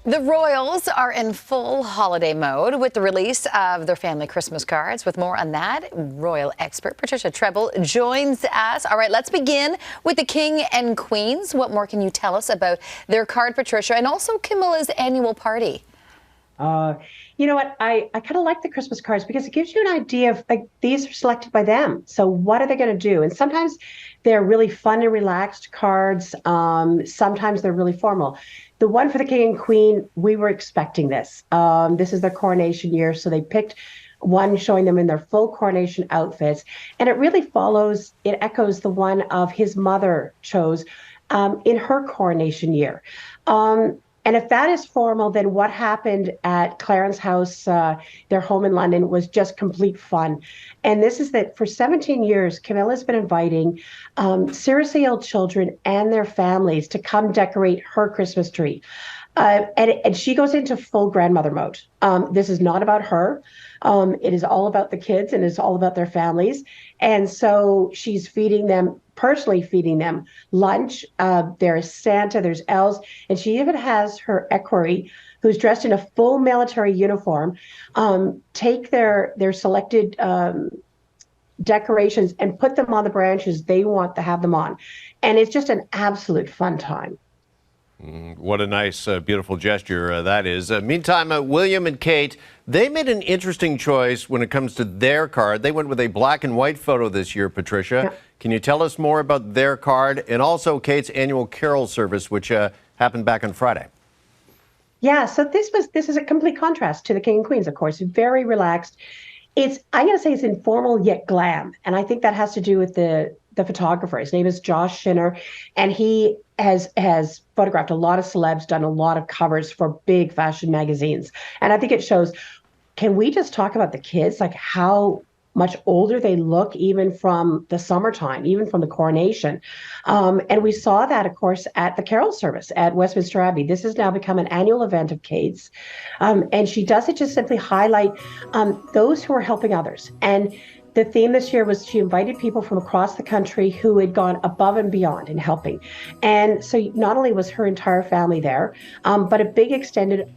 The royals are in full holiday mode with the release of their family Christmas cards. With more on that, royal expert Patricia Treble joins us. All right, let's begin with the King and Queens. What more can you tell us about their card, Patricia, and also Camilla's annual party? You know what? I kind of like the Christmas cards because it gives you an idea of like these are selected by them. So what are they going to do? And sometimes they're really fun and relaxed cards. Sometimes they're really formal. The one for the King and Queen, we were expecting this. This is their coronation year, so they picked one showing them in their full coronation outfits, and it really follows. It echoes the one of his mother chose in her coronation year. And if that is formal, then what happened at Clarence House, their home in London, was just complete fun. And this is that for 17 years, Camilla's been inviting seriously ill children and their families to come decorate her Christmas tree. And she goes into full grandmother mode. This is not about her. It is all about the kids and it's all about their families. And so she's personally feeding them lunch. There's Santa, there's elves, and she even has her equerry, who's dressed in a full military uniform, take their selected decorations and put them on the branches they want to have them on. And it's just an absolute fun time. What a nice, beautiful gesture that is. Meantime, William and Kate, they made an interesting choice when it comes to their card. They went with a black and white photo this year, Patricia. Yeah. Can you tell us more about their card and also Kate's annual carol service, which happened back on Friday? Yeah, so this is a complete contrast to the King and Queens, of course. Very relaxed. I'm going to say it's informal yet glam, and I think that has to do with the photographer. His name is Josh Schinner, and he has photographed a lot of celebs, done a lot of covers for big fashion magazines. And I think it shows, can we just talk about the kids, like how much older they look even from the summertime, even from the coronation. And we saw that, of course, at the carol service at Westminster Abbey. This has now become an annual event of Kate's. And she does it just simply highlight those who are helping others. And the theme this year was she invited people from across the country who had gone above and beyond in helping. And so not only was her entire family there, but a big extended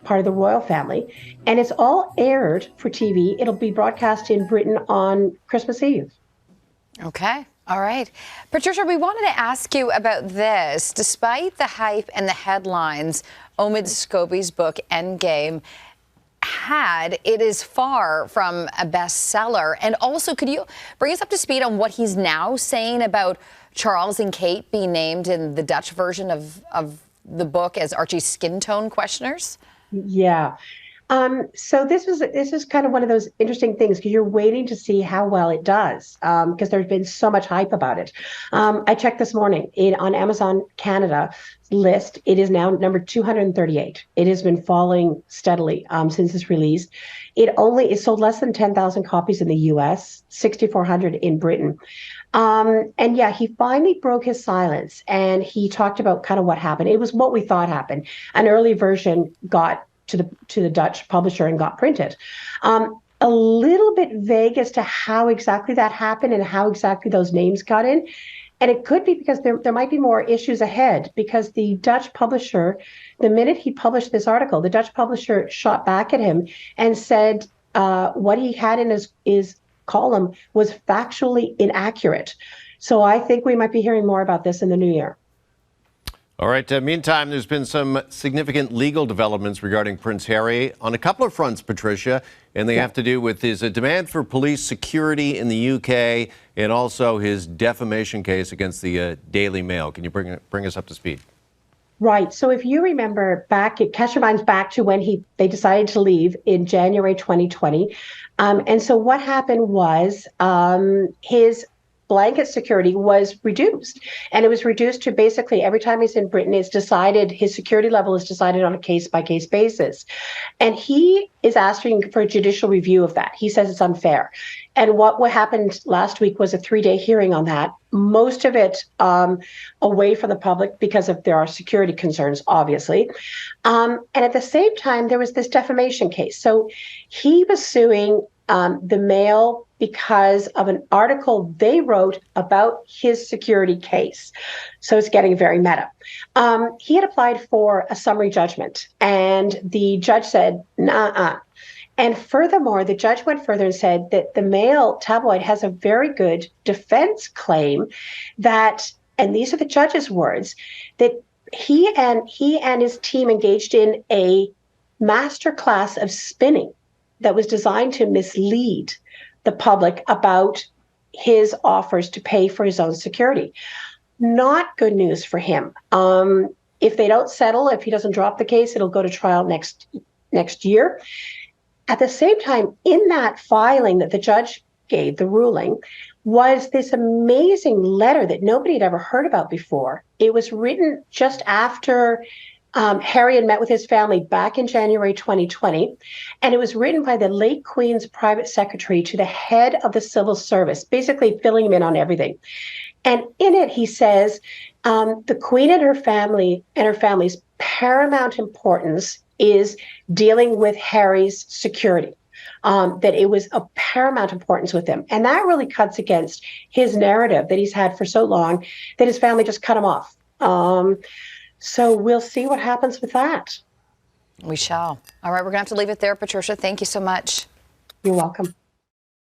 part of the royal family. And it's all aired for TV. It'll be broadcast in Britain on Christmas Eve. Okay. All right. Patricia, we wanted to ask you about this. Despite the hype and the headlines, Omid Scobie's book, Endgame, it is far from a bestseller. And also, could you bring us up to speed on what he's now saying about Charles and Kate being named in the Dutch version of the book as Archie's skin tone questioners? Yeah. So this is kind of one of those interesting things because you're waiting to see how well it does because there's been so much hype about it. I checked this morning on Amazon Canada list. It is now number 238. It has been falling steadily since it's released. It sold less than 10,000 copies in the US, 6,400 in Britain. And yeah, he finally broke his silence and he talked about kind of what happened. It was what we thought happened. An early version got to the Dutch publisher and got printed. A little bit vague as to how exactly that happened and how exactly those names got in. And it could be because there might be more issues ahead because the Dutch publisher, the minute he published this article, the Dutch publisher shot back at him and said what he had in his column was factually inaccurate. So I think we might be hearing more about this in the new year. All right. Meantime, there's been some significant legal developments regarding Prince Harry on a couple of fronts, Patricia, and they have to do with his demand for police security in the UK and also his defamation case against the Daily Mail. Can you bring us up to speed? Right. So if you remember catch your minds back to when they decided to leave in January 2020. And so what happened was his blanket security was reduced. And it was reduced to basically every time he's in Britain, his security level is decided on a case-by-case basis. And he is asking for a judicial review of that. He says it's unfair. And what happened last week was a 3-day hearing on that, most of it away from the public because there are security concerns, obviously. And at the same time, there was this defamation case. So he was suing the Mail because of an article they wrote about his security case. So it's getting very meta. He had applied for a summary judgment, and the judge said, nah. And furthermore, the judge went further and said that the Mail tabloid has a very good defense claim that, and these are the judge's words, that he and his team engaged in a masterclass of spinning that was designed to mislead the public about his offers to pay for his own security. Not good news for him. If they don't settle, if he doesn't drop the case, it'll go to trial next year. At the same time, in that filing that the judge gave, the ruling, was this amazing letter that nobody had ever heard about before. It was written just after Harry had met with his family back in January 2020, and it was written by the late Queen's private secretary to the head of the civil service, basically filling him in on everything. And in it, he says, the Queen and her family and her family's paramount importance is dealing with Harry's security, that it was of paramount importance with him. And that really cuts against his narrative that he's had for so long that his family just cut him off. So we'll see what happens with that. We shall. All right, we're going to have to leave it there, Patricia. Thank you so much. You're welcome.